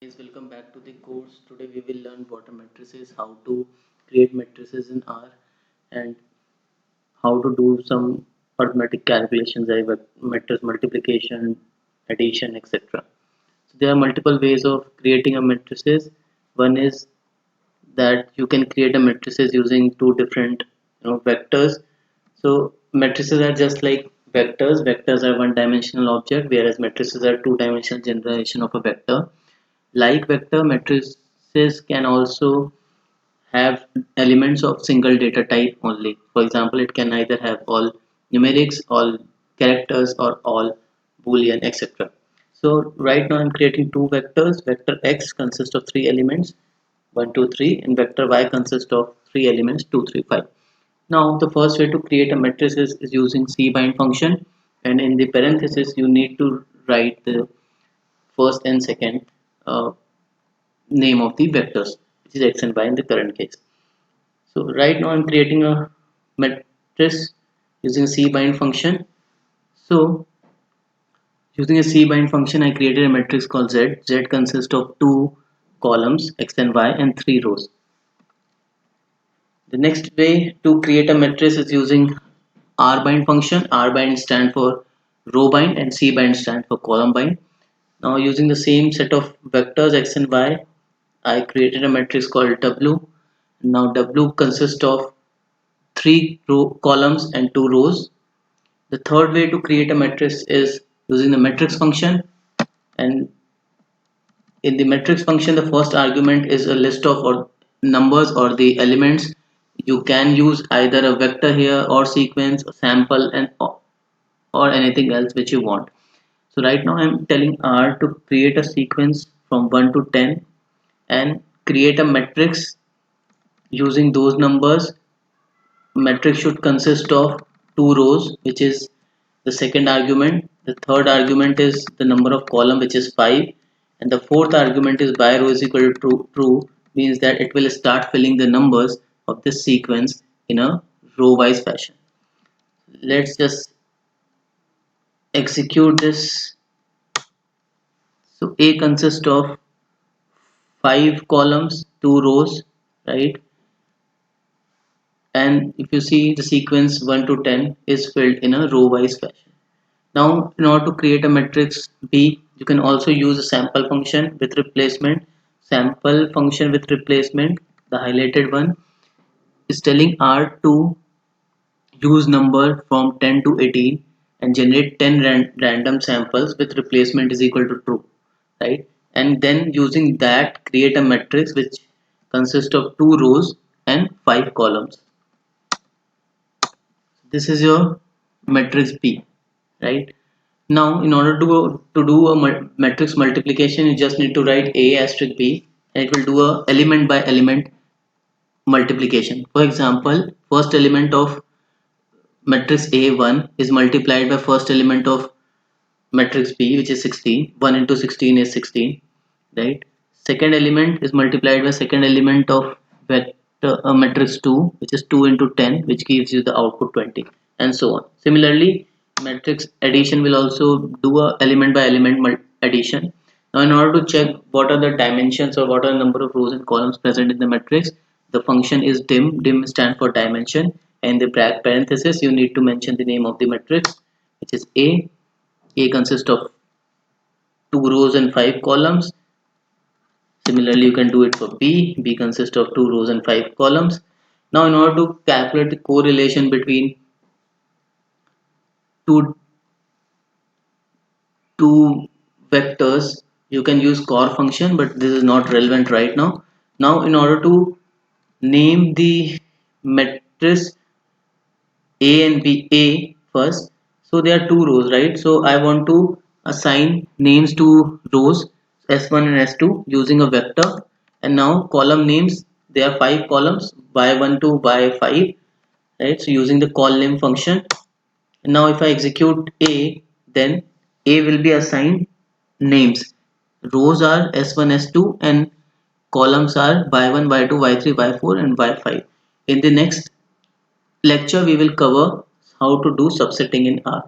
Guys, welcome back to the course. Today we will learn what a matrix is, how to create matrices in R, and how to do some arithmetic calculations like matrix multiplication, addition, etc. So there are multiple ways of creating a matrices. One is that you can create a matrices using two different vectors. So matrices are just like vectors. Vectors are one-dimensional object, whereas matrices are two-dimensional generation of a vector. Like vector, matrices can also have elements of single data type only. For example, it can either have all numerics, all characters, or all boolean, etc. So right now I'm creating two vectors. Vector x consists of three elements, 1 2 3, and vector y consists of three elements, 2 3 5. Now the first way to create a matrix is using cbind function, and in the parenthesis you need to write the first and second uh, name of the vectors, which is x and y in the current case. So right now I'm creating a matrix using a cbind function. So using a cbind function, I created a matrix called Z. Z consists of two columns, x and y, and three rows. The next way to create a matrix is using rbind function. Rbind stands for row bind and cbind stands for column bind. Now using the same set of vectors x and y, I created a matrix called W. Now W consists of three columns and two rows. The third way to create a matrix is using the matrix function, and in the matrix function the first argument is a list of or numbers or the elements. You can use either a vector here or sequence, sample, and or anything else which you want. So right now I'm telling R to create a sequence from 1 to 10 and create a matrix using those numbers. Matrix should consist of two rows, which is the second argument. The third argument is the number of column, which is 5, and the fourth argument is by row is equal to true, means that it will start filling the numbers of this sequence in a row wise fashion. Let's just execute this. So A consists of 5 columns, 2 rows, right? And if you see, the sequence 1 to 10 is filled in a row wise fashion. Now in order to create a matrix B, you can also use a sample function with replacement. Sample function with replacement, the highlighted one, is telling R to use number from 10 to 18 and generate 10 random samples with replacement is equal to true, right? And then using that create a matrix which consists of 2 rows and 5 columns. This is your matrix B, right? Now in order to do a matrix multiplication, you just need to write A asterisk B, and it will do a element by element multiplication. For example, first element of matrix A1 is multiplied by first element of matrix B, which is 16. 1 into 16 is 16, right? Second element is multiplied by second element of vector matrix 2, which is 2 into 10, which gives you the output 20, and so on. Similarly, matrix addition will also do a element by element addition. Now in order to check what are the dimensions or what are the number of rows and columns present in the matrix, the function is dim stands for dimension, and the parenthesis you need to mention the name of the matrix, which is A consists of 2 rows and 5 columns. Similarly, you can do it for B. B consists of 2 rows and 5 columns. Now, in order to calculate the correlation between two, two vectors, you can use cor function, but this is not relevant right now. Now, in order to name the matrix A and B, A first, so there are two rows, right? So I want to assign names to rows S1 and S2 using a vector, and now column names, there are 5 columns, y1 to y5, right? So using the call name function, and now if I execute A, then A will be assigned names. Rows are S1 S2 and columns are y1 y2 y3 y4 and y5. In the next lecture we will cover how to do subsetting in R.